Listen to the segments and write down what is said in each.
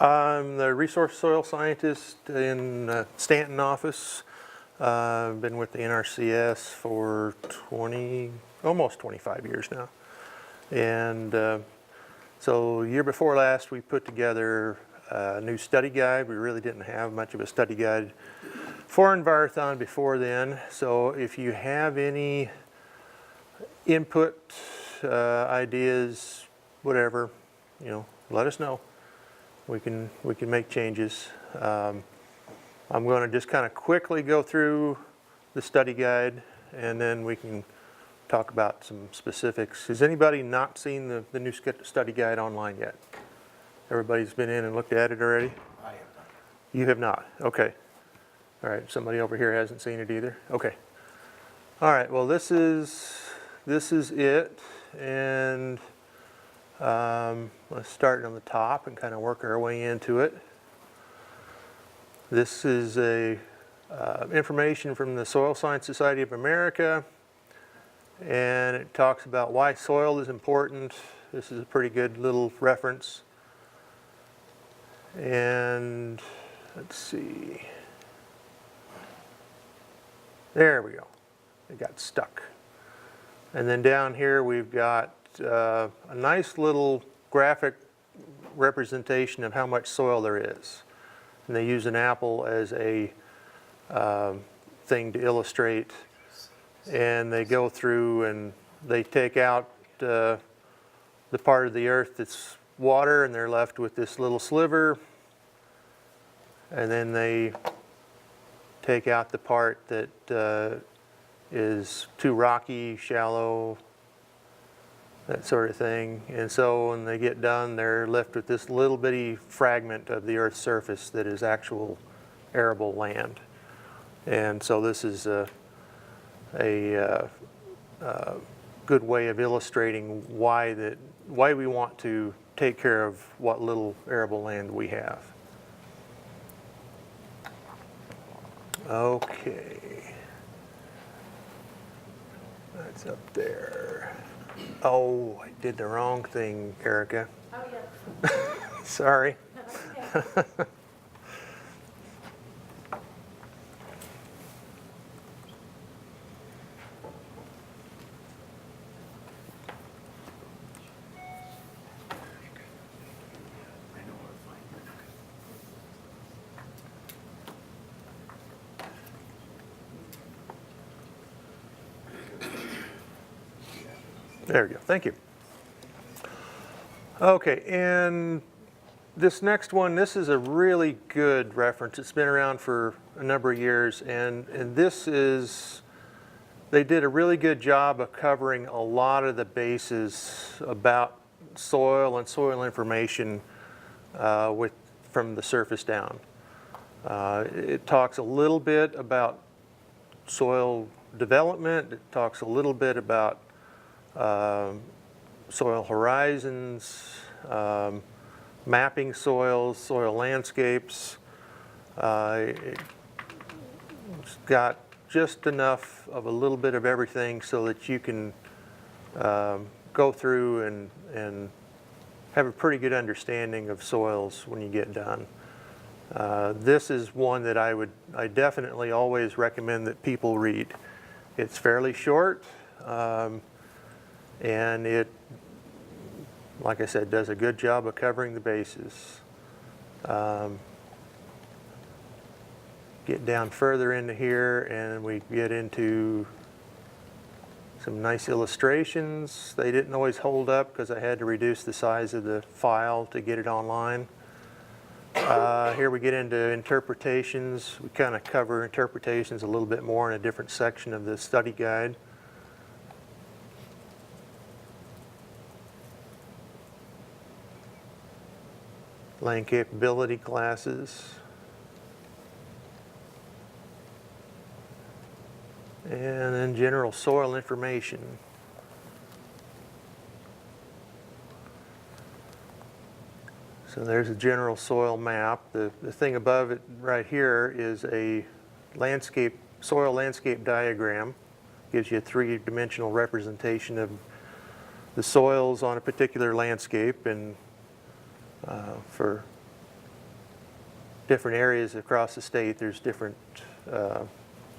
I'm the resource soil scientist in Stanton office. I've been with the NRCS for almost 25 years now. And so the year before last, we put together a new study guide. We really didn't have much of a study guide for Envirothon before then. So if you have any input, ideas, whatever, let us know. We can make changes. I'm going to just kind of quickly go through the study guide, and then we can talk about some specifics. Has anybody not seen the new study guide online yet? Everybody's been in and looked at it already? I have not. You have not? Okay. All right, somebody over here hasn't seen it either? Okay. All right, well this is it, and let's start on the top and kind of work our way into it. This is information from the Soil Science Society of America, and it talks about why soil is important. This is a pretty good little reference. And let's see. There we go. It got stuck. And then down here we've got a nice little graphic representation of how much soil there is. And they use an apple as a thing to illustrate. And they go through and they take out the part of the earth that's water, and they're left with this little sliver. And then they take out the part that is too rocky, shallow, that sort of thing. And so when they get done, they're left with this little bitty fragment of the Earth's surface that is actual arable land. And so this is a good way of illustrating why we want to take care of what little arable land we have. Okay. That's up there. Oh, I did the wrong thing, Erica. Oh, yeah. Sorry. Okay. There we go. Thank you. Okay, and this next one, this is a really good reference. It's been around for a number of years, and this is, they did a really good job of covering a lot of the bases about soil and soil information from the surface down. It talks a little bit about soil development. It talks a little bit about soil horizons, mapping soils, soil landscapes. It's got just enough of a little bit of everything so that you can go through and have a pretty good understanding of soils when you get done. This is one that I definitely always recommend that people read. It's fairly short. And it, like I said, does a good job of covering the bases. Get down further into here and we get into some nice illustrations. They didn't always hold up because I had to reduce the size of the file to get it online. Here we get into interpretations. We kind of cover interpretations a little bit more in a different section of the study guide. Land capability classes. And then general soil information. So there's a general soil map. The thing above it right here is a soil landscape diagram. Gives you a three-dimensional representation of the soils on a particular landscape, and for different areas across the state, there's different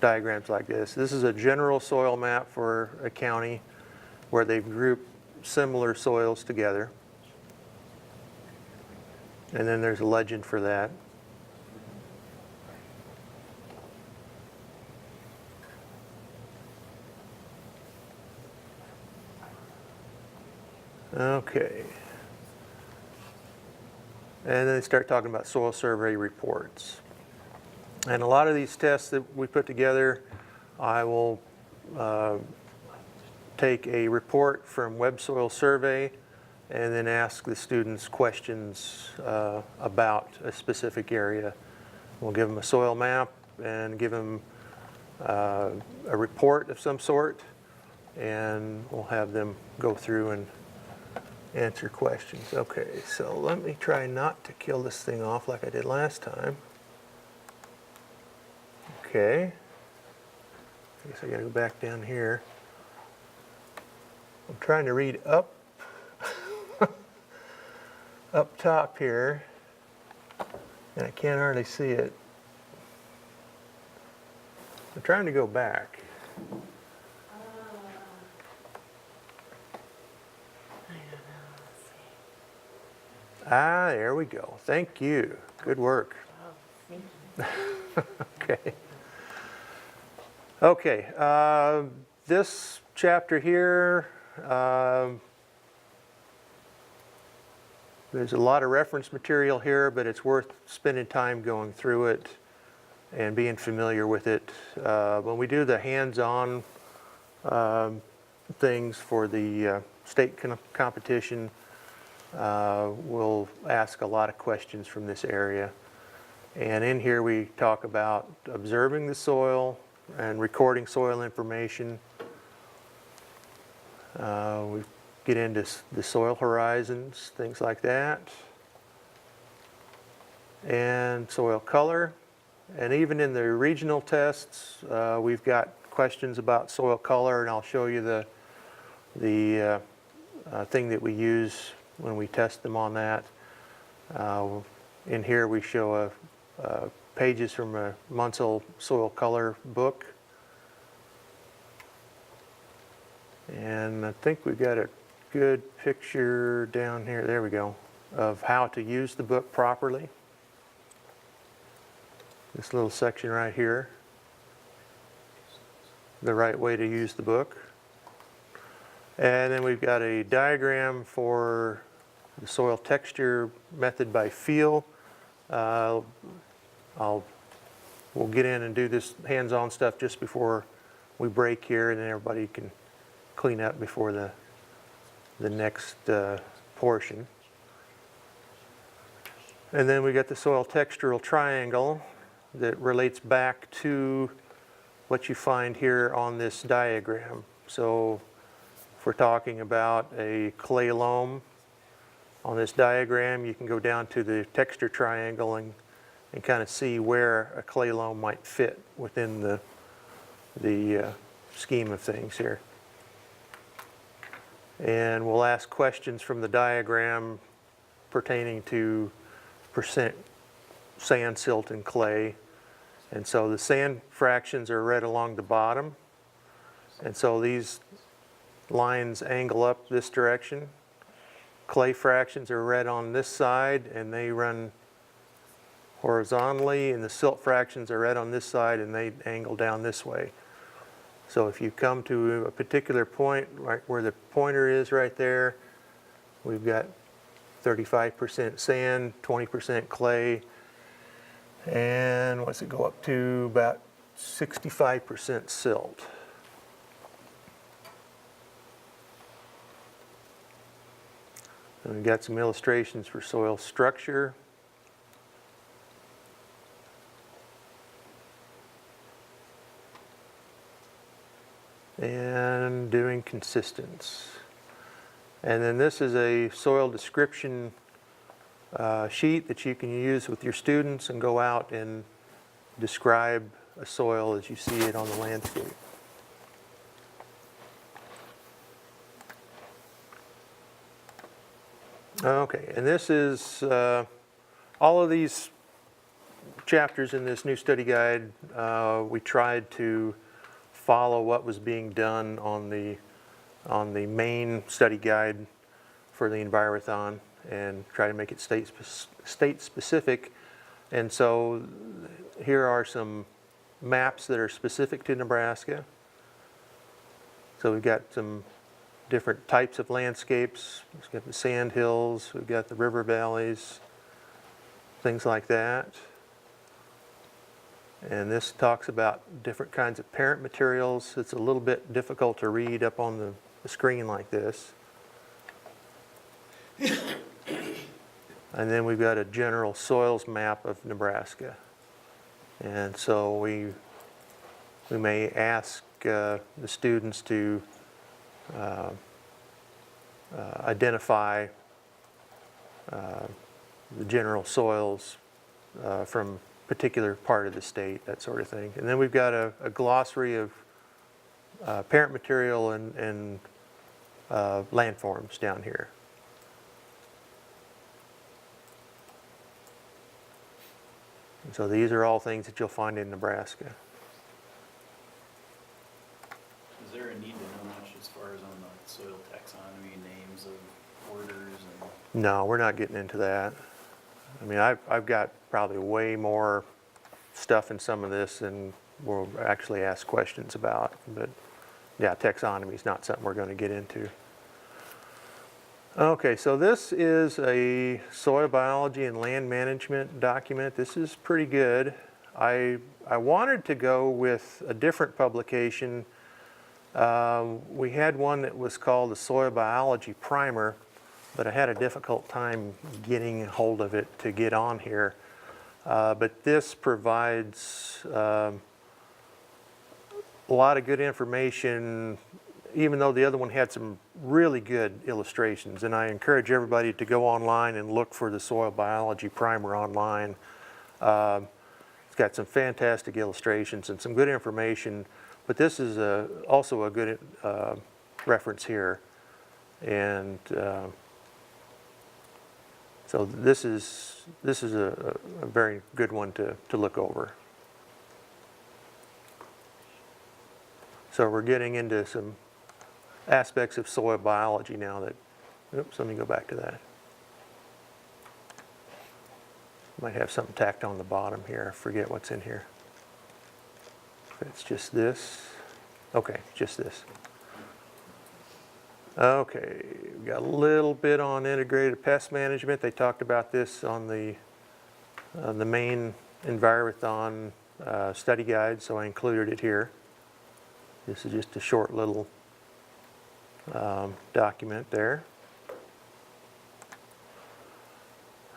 diagrams like this. This is a general soil map for a county where they've grouped similar soils together. And then there's a legend for that. Okay. And then they start talking about soil survey reports. And a lot of these tests that we put together, I will take a report from Web Soil Survey and then ask the students questions about a specific area. We'll give them a soil map and give them a report of some sort, and we'll have them go through and answer questions. Okay, so let me try not to kill this thing off like I did last time. Okay. I guess I gotta go back down here. I'm trying to read up up top here, and I can't hardly see it. I'm trying to go back. Ah, there we go. Thank you. Good work. Okay. Okay. This chapter here, there's a lot of reference material here, but it's worth spending time going through it and being familiar with it. When we do the hands-on things for the state competition, we'll ask a lot of questions from this area. And in here we talk about observing the soil and recording soil information. We get into the soil horizons, things like that. And soil color. And even in the regional tests, we've got questions about soil color, and I'll show you the thing that we use when we test them on that. In here we show pages from a Munsell soil color book. And I think we've got a good picture down here, there we go, of how to use the book properly. This little section right here, the right way to use the book. And then we've got a diagram for the soil texture method by feel. We'll get in and do this hands-on stuff just before we break here, and then everybody can clean up before the next portion. And then we got the soil textural triangle that relates back to what you find here on this diagram. So if we're talking about a clay loam on this diagram, you can go down to the texture triangle and kind of see where a clay loam might fit within the scheme of things here. And we'll ask questions from the diagram pertaining to percent sand, silt, and clay. And so the sand fractions are read along the bottom. And so these lines angle up this direction. Clay fractions are read on this side, and they run horizontally, and the silt fractions are read on this side, and they angle down this way. So if you come to a particular point, right where the pointer is right there, we've got 35% sand, 20% clay, and what's it go up to? About 65% silt. And we've got some illustrations for soil structure. And doing consistence. And then this is a soil description sheet that you can use with your students and go out and describe a soil as you see it on the landscape. Okay, and this is all of these chapters in this new study guide, we tried to follow what was being done on the main study guide for the Envirothon and try to make it state specific. And so here are some maps that are specific to Nebraska. So we've got some different types of landscapes. We've got the sand hills, we've got the river valleys, things like that. And this talks about different kinds of parent materials. It's a little bit difficult to read up on the screen like this. And then we've got a general soils map of Nebraska. And so we may ask the students to identify the general soils from particular part of the state, that sort of thing. And then we've got a glossary of parent material and landforms down here. And so these are all things that you'll find in Nebraska. Is there a need to know much as far as on the soil taxonomy, names of orders and? No, we're not getting into that. I mean, I've got probably way more stuff in some of this than we'll actually ask questions about. But yeah, taxonomy is not something we're going to get into. Okay, so this is a soil biology and land management document. This is pretty good. I wanted to go with a different publication. We had one that was called the Soil Biology Primer, but I had a difficult time getting hold of it to get on here. But this provides a lot of good information, even though the other one had some really good illustrations. And I encourage everybody to go online and look for the Soil Biology Primer online. It's got some fantastic illustrations and some good information, but this is also a good reference here. And so this is a very good one to look over. So we're getting into some aspects of soil biology now that, oops, let me go back to that. Might have something tacked on the bottom here. I forget what's in here. If it's just this. Okay, just this. Okay, we got a little bit on integrated pest management. They talked about this on the main Envirothon study guide, so I included it here. This is just a short little document there.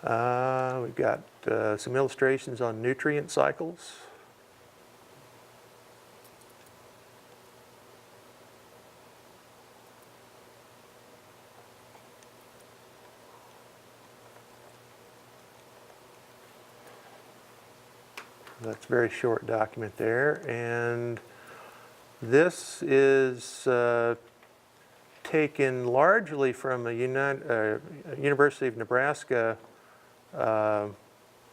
We've got some illustrations on nutrient cycles. That's a very short document there. And this is taken largely from a University of Nebraska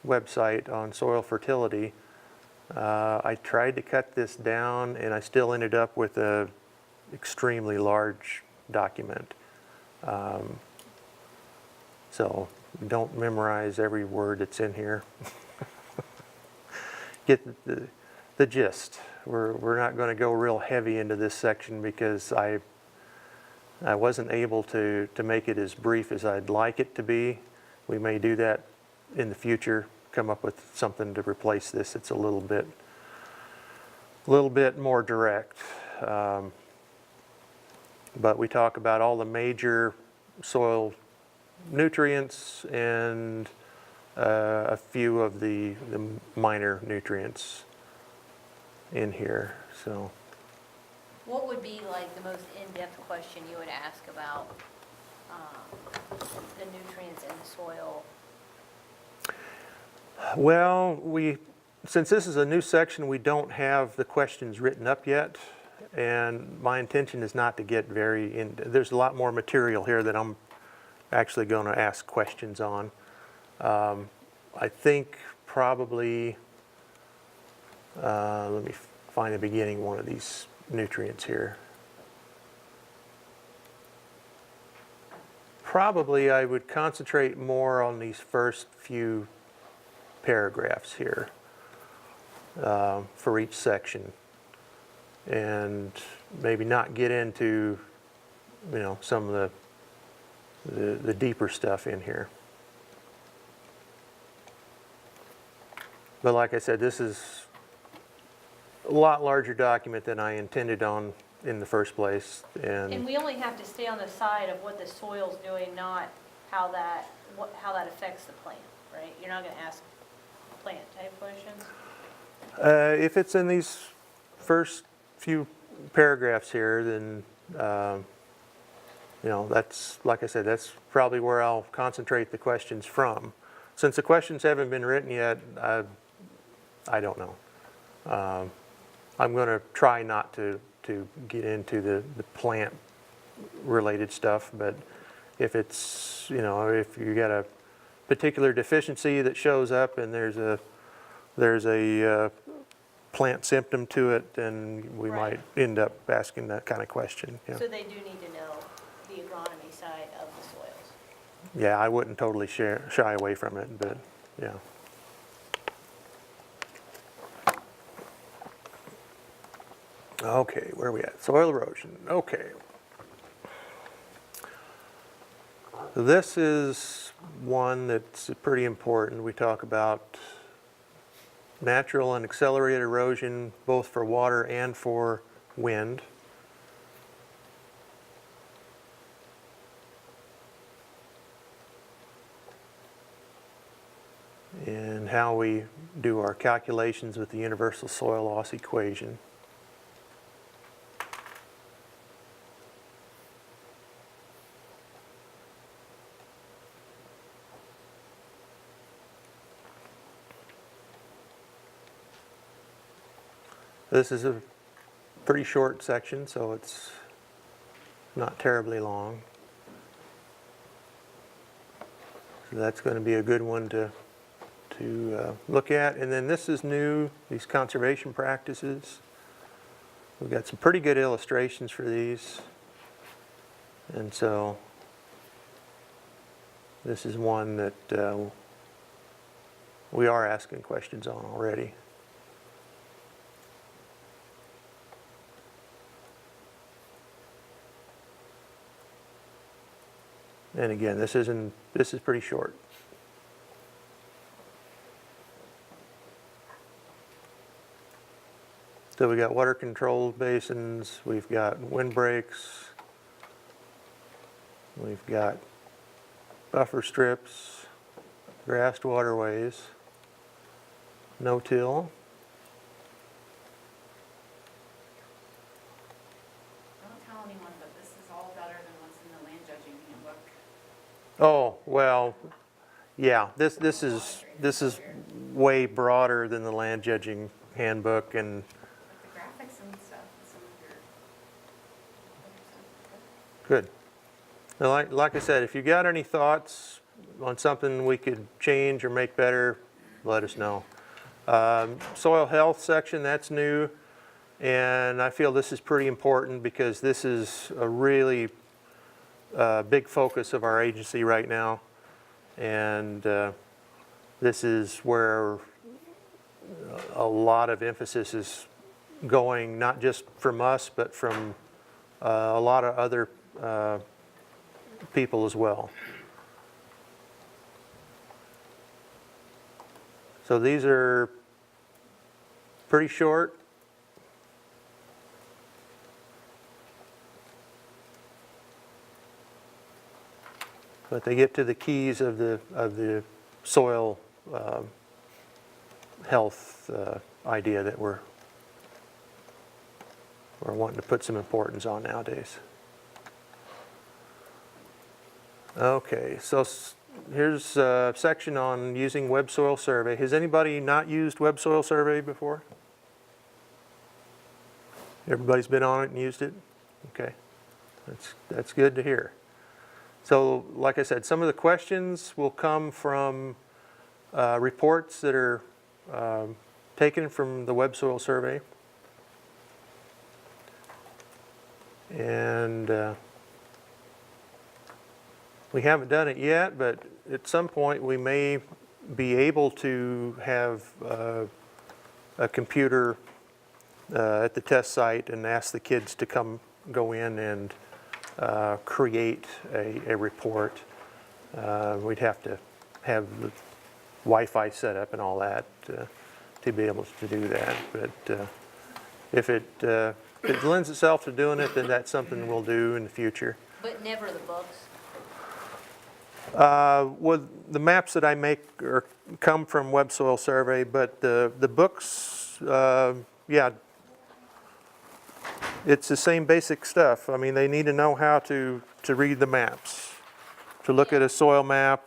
website on soil fertility. I tried to cut this down and I still ended up with an extremely large document. So don't memorize every word that's in here. Get the gist. We're not going to go real heavy into this section because I wasn't able to make it as brief as I'd like it to be. We may do that in the future, come up with something to replace this. It's a little bit more direct. But we talk about all the major soil nutrients and a few of the minor nutrients in here. So, What would be like the most in-depth question you would ask about the nutrients in the soil? well, since this is a new section, we don't have the questions written up yet, and my intention is not to get very in. There's a lot more material here that I'm actually going to ask questions on. I think probably Let me find the beginning one of these nutrients here. Probably I would concentrate more on these first few paragraphs here for each section, and maybe not get into, you know, some of the deeper stuff in here. But like I said, this is a lot larger document than I intended on in the first place, And we only have to stay on the side of what the soil's doing, not how that affects the plant, right? You're not gonna ask plant type questions? if it's in these first few paragraphs here, then you know, that's, like I said, that's probably where I'll concentrate the questions from. Since the questions haven't been written yet, I don't know. I'm going to try not to get into the plant related stuff, but if it's, you know, if you got a particular deficiency that shows up and there's a plant symptom to it, then we Right. might end up asking that kind of question. Yeah. So they do need to know the agronomy side of the soils. Yeah, I wouldn't totally shy away from it, but yeah. Okay, where are we at? Soil erosion. Okay. This is one that's pretty important. We talk about natural and accelerated erosion, both for water and for wind. And how we do our calculations with the universal soil loss equation. This is a pretty short section, so it's not terribly long. So that's going to be a good one to look at. And then this is new, these conservation practices. We've got some pretty good illustrations for these. And so this is one that we are asking questions on already. And again, this is pretty short. So we got water controlled basins, we've got windbreaks, we've got buffer strips, grassed waterways, no-till. Don't tell anyone, but this is all better than what's in the land judging handbook. Oh, well, yeah, this is way broader than the land judging handbook, and Like the graphics and stuff, and some of your. good. Now, like I said, if you got any thoughts on something we could change or make better, let us know. Soil health section, that's new, and I feel this is pretty important because this is a really big focus of our agency right now, and this is where a lot of emphasis is going, not just from us, but from a lot of other people as well. So these are pretty short. But they get to the keys of the soil health idea that we're wanting to put some importance on nowadays. Okay, so here's a section on using web soil survey. Has anybody not used web soil survey before? Everybody's been on it and used it? Okay, that's good to hear. So like I said, some of the questions will come from reports that are taken from the web soil survey. And we haven't done it yet, but at some point we may be able to have a computer at the test site and ask the kids to go in and create a report. We'd have to have the Wi-Fi set up and all that to be able to do that. But if it lends itself to doing it, then that's something we'll do in the future. But never the books? Well, the maps that I make come from Web Soil Survey, but the books, yeah, it's the same basic stuff. I mean, they need to know how to read the maps, to look at a soil map,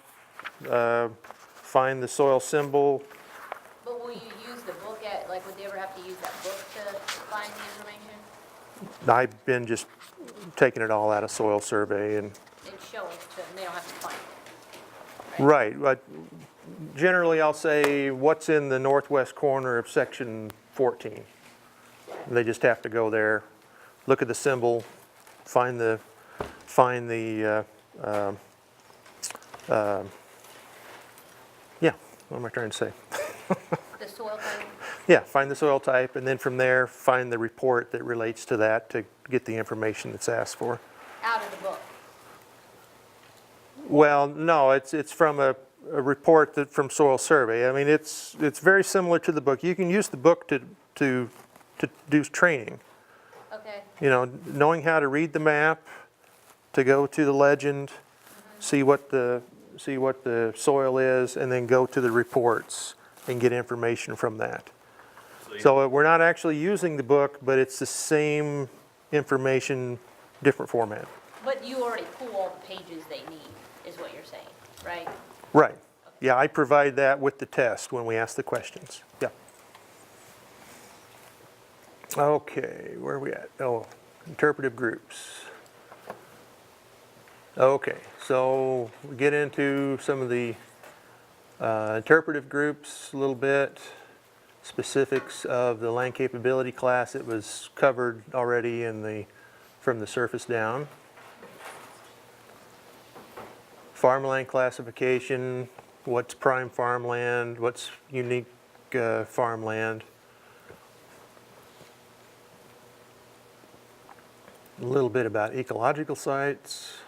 find the soil symbol. But will you use the book like, would they ever have to use that book to find the information? I've been just taking it all out of Soil Survey and. And show it to them, they don't have to find it? Right, but generally I'll say what's in the northwest corner of section 14. They just have to go there, look at the symbol, find the yeah, what am I trying to say? The soil type? Yeah, find the soil type, and then from there, find the report that relates to that to get the information that's asked for. Out of the book? Well, no, it's from a report from Soil Survey. I mean, it's very similar to the book. You can use the book to do training. Okay. You know, knowing how to read the map, to go to the legend, see what the soil is, and then go to the reports and get information from that. So we're not actually using the book, but it's the same information, different format. But you already pull all the pages they need, is what you're saying, right? Right. Yeah, I provide that with the test when we ask the questions. Yeah. Okay, where are we at? Oh, interpretive groups. Okay, so we get into some of the interpretive groups a little bit. Specifics of the land capability class. It was covered already from the surface down. Farmland classification, what's prime farmland, what's unique farmland. A little bit about ecological sites.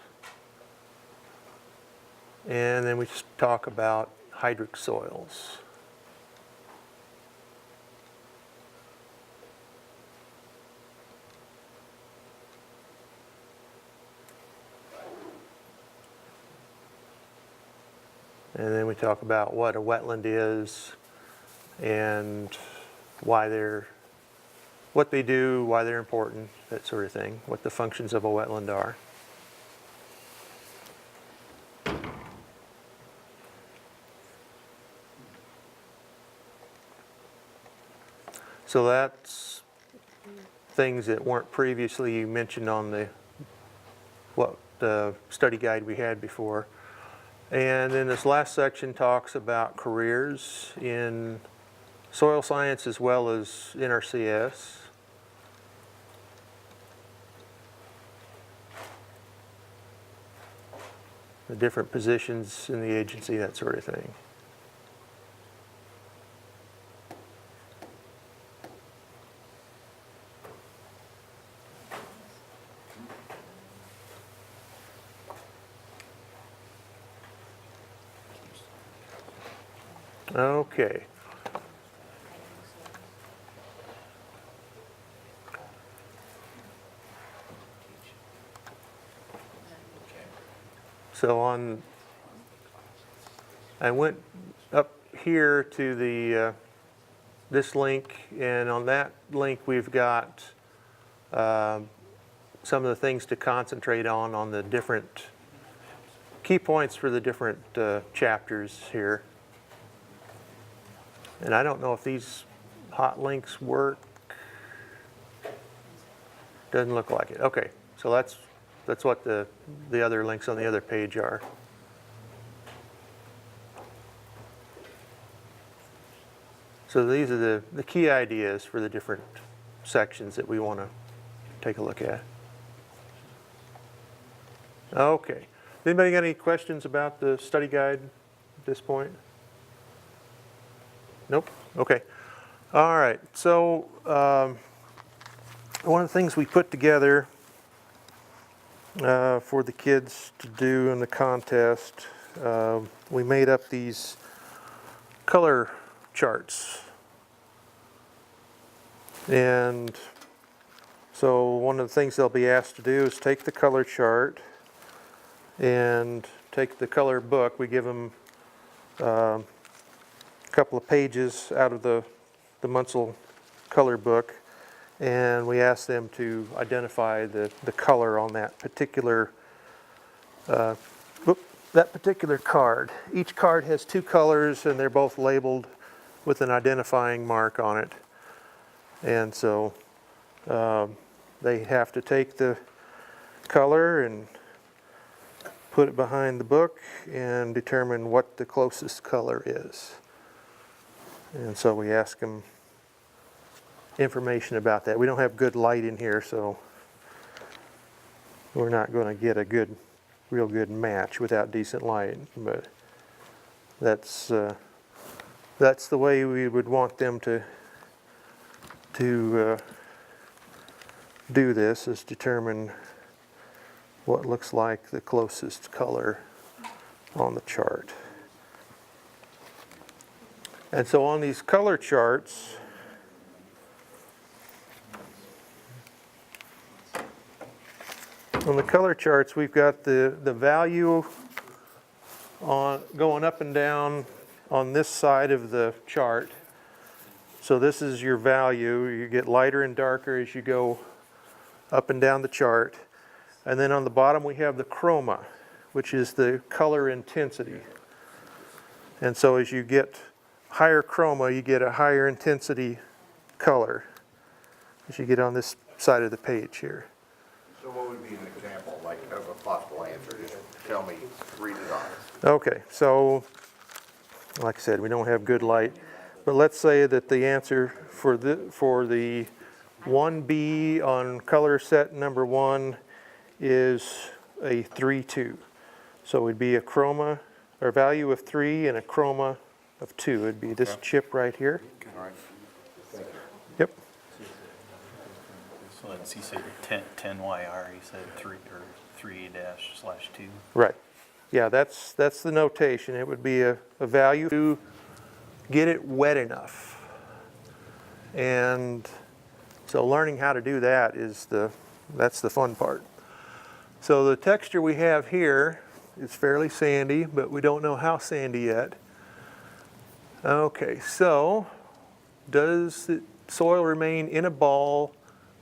And then we just talk about hydric soils. And then we talk about what a wetland is and what they do, why they're important, that sort of thing, what the functions of a wetland are. So that's things that weren't previously mentioned on the study guide we had before. And then this last section talks about careers in soil science as well as NRCS. The different positions in the agency, that sort of thing. Okay. So I went up here to this link, and on that link we've got some of the things to concentrate on the different key points for the different chapters here. And I don't know if these hot links work. Doesn't look like it. Okay, so that's what the other links on the other page are. So these are the key ideas for the different sections that we want to take a look at. Okay. Anybody got any questions about the study guide at this point? Nope? Okay. All right. So one of the things we put together for the kids to do in the contest, we made up these color charts. And so one of the things they'll be asked to do is take the color chart and take the color book. We give them a couple of pages out of the Munsell color book, and we ask them to identify the color on that particular card. Each card has two colors, and they're both labeled with an identifying mark on it. And so they have to take the color and put it behind the book and determine what the closest color is. And so we ask them information about that. We don't have good light in here, so we're not going to get a real good match without decent light. But that's the way we would want them to do this, is determine what looks like the closest color on the chart. And so on these color charts, we've got the value on going up and down on this side of the chart. So this is your value. You get lighter and darker as you go up and down the chart. And then on the bottom we have the chroma, which is the color intensity. And so as you get higher chroma, you get a higher intensity color as you get on this side of the page here. So what would be an example, like, of a possible answer? Just tell me, read it off. Okay, so like I said, we don't have good light, but let's say that the answer for the 1B on color set number 1 is a 3-2. So it would be a chroma, or value of 3 and a chroma of 2. It'd be this chip right here. All right. Yep. So let's see, say 10 YR, you said 3/2. Right. Yeah, that's the notation. It would be a value to get it wet enough. And so learning how to do that that's the fun part. So the texture we have here is fairly sandy, but we don't know how sandy yet. Okay, so does the soil remain in a ball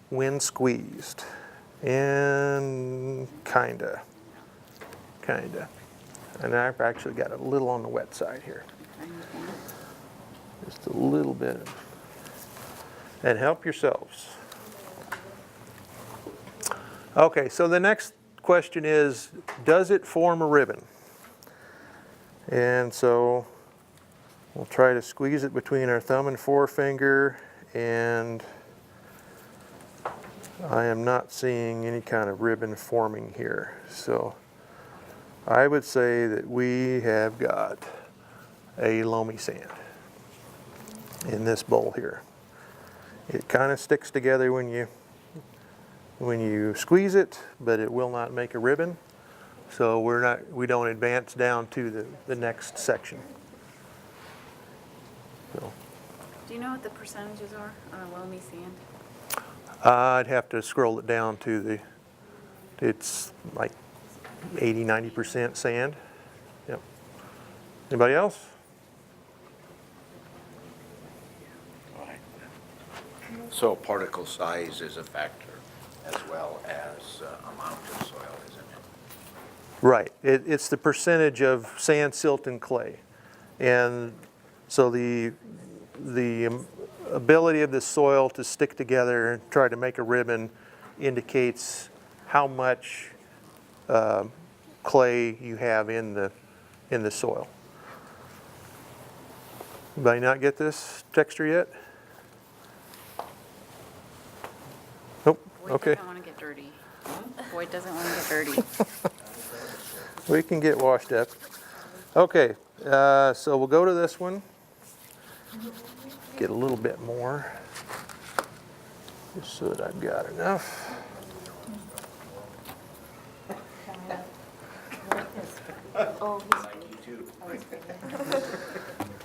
when squeezed? And kinda. And I've actually got a little on the wet side here. Just a little bit. And help yourselves. Okay, so the next question is, does it form a ribbon? And so we'll try to squeeze it between our thumb and forefinger, and I am not seeing any kind of ribbon forming here. So I would say that we have got a loamy sand in this bowl here. It kind of sticks together when you squeeze it, but it will not make a ribbon. So we don't advance down to the next section. So, Do you know what the percentages are on a loamy sand? I'd have to scroll it down to it's like 80-90% sand. Yep. Anybody else? So particle size is a factor as well as amount of soil, isn't it? Right. It's the percentage of sand, silt, and clay. And so the ability of the soil to stick together and try to make a ribbon indicates how much clay you have in the soil. Anybody not get this texture yet? Nope, Boyd okay. doesn't want to get dirty. Boyd doesn't want to get dirty. We can get washed up. Okay, so we'll go to this one. Get a little bit more, just so that I've got enough.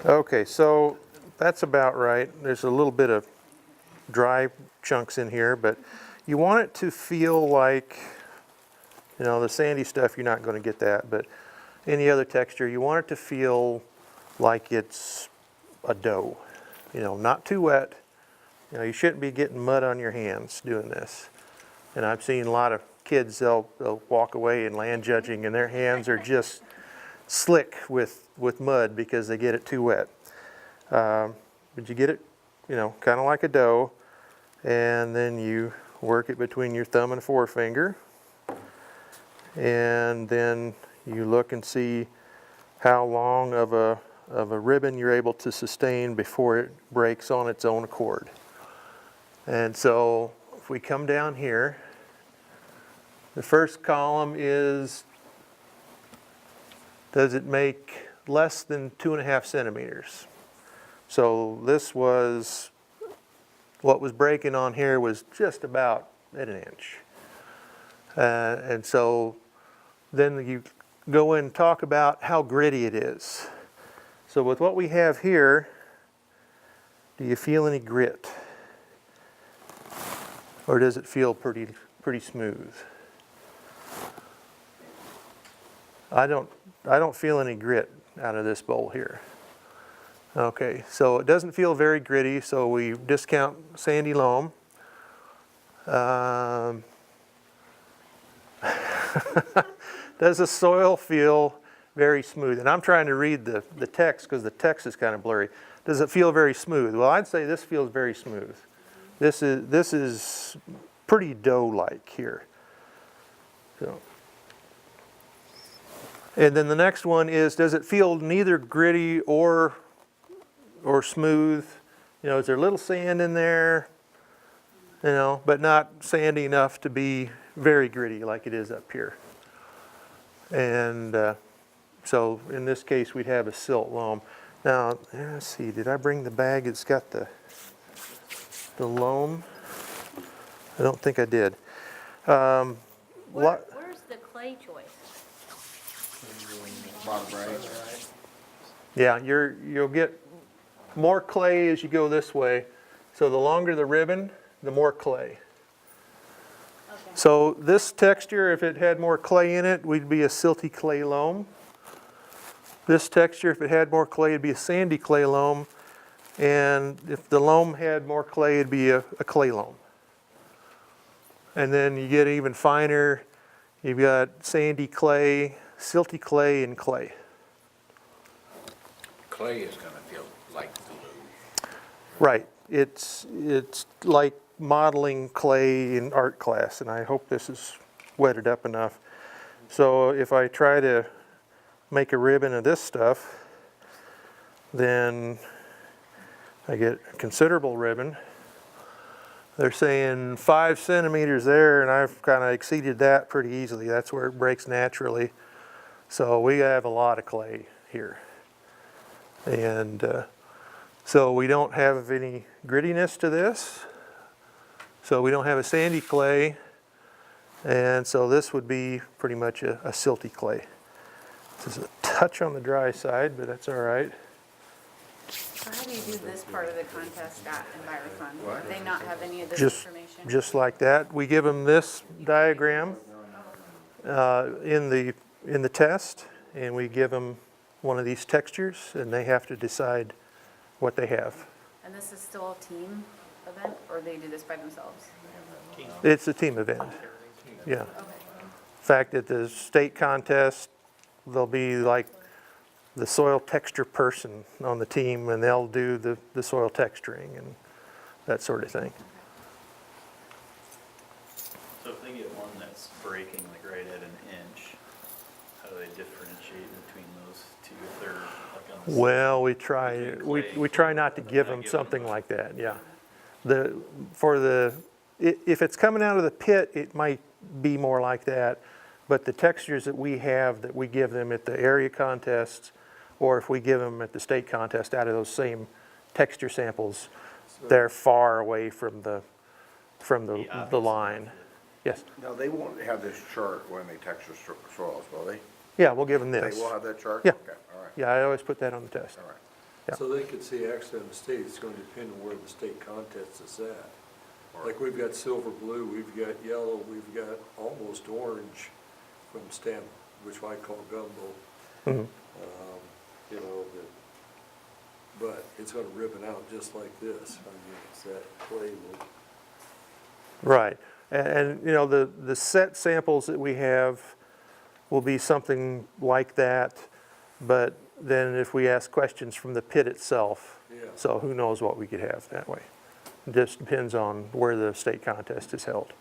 Okay, so that's about right. There's a little bit of dry chunks in here, but you want it to feel like, you know, the sandy stuff, you're not going to get that, but any other texture, you want it to feel like it's a dough. You know, not too wet. You know, you shouldn't be getting mud on your hands doing this. And I've seen a lot of kids, they'll walk away in land judging and their hands are just slick with mud because they get it too wet. But you get it, you know, kind of like a dough, and then you work it between your thumb and forefinger, and then you look and see how long of a ribbon you're able to sustain before it breaks on its own accord. And so if we come down here, the first column is, does it make less than 2.5 centimeters? So this was, what was breaking on here was just about at 1 inch. And so then you go in and talk about how gritty it is. So with what we have here, do you feel any grit? Or does it feel pretty smooth? I don't feel any grit out of this bowl here. Okay, so it doesn't feel very gritty, so we discount sandy loam. Does the soil feel very smooth? And I'm trying to read the text because the text is kind of blurry. Does it feel very smooth? Well, I'd say this feels very smooth. This is pretty dough-like here. So. And then the next one is, does it feel neither gritty or smooth? You know, is there a little sand in there? You know, but not sandy enough to be very gritty like it is up here. And so in this case, we'd have a silt loam. Now, let's see, did I bring the bag? It's got the loam. I don't think I did. Where's the clay choice? Yeah, you'll get more clay as you go this way. So the longer the ribbon, the more clay. Okay. So this texture, if it had more clay in it, we'd be a silty clay loam. This texture, if it had more clay, it'd be a sandy clay loam. And if the loam had more clay, it'd be a clay loam. And then you get even finer, you've got sandy clay, silty clay, and clay. Clay is going to feel like glue. Right. It's like modeling clay in art class, and I hope this is wetted up enough. So if I try to make a ribbon of this stuff, then I get a considerable ribbon. They're saying 5 centimeters there, and I've kind of exceeded that pretty easily. That's where it breaks naturally. So we have a lot of clay here. And so we don't have any grittiness to this. So we don't have a sandy clay. And so this would be pretty much a silty clay. This is a touch on the dry side, but that's all right. So how do you do this part of the contest at Envirothon? Do they not have any of this Just information? like that. We give them this diagram in the test, and we give them one of these textures, and they have to decide what they have. And this is still a team event, or they do this by themselves? It's a team event. Yeah. Okay. In fact, at the state contest, there'll be like the soil texture person on the team, and they'll do the soil texturing and that sort of thing. So if they get one that's breaking like right at 1 inch, how do they differentiate differentiate between those two if they're like on the? Well, we try, Between we clay, try not to give not them give something them- like that, yeah. If it's coming out of the pit, it might be more like that, but the textures that we have, that we give them at the area contests, or if we give them at the state contest out of those same texture samples, they're far away from the opposite line. of it. Yes, Now, they won't have this chart when they texture soils, will they? yeah, we'll give them this. They will have that chart? Yeah. Okay, all right, Yeah, I always put that on the test. all right. Yeah. So they could see actually on the state, it's gonna depend on where the state contest is at. Like we've got silver blue, we've got yellow, we've got almost orange from stem, which I call gumbo. Mhm. You know, but it's gonna ribbon out just like this. I mean, it's that clay will. Right, and, you know, the set samples that we have will be something like that, but then if we ask questions from the pit itself, Yeah. so who knows what we could have that way. It just depends on where the state contest is held.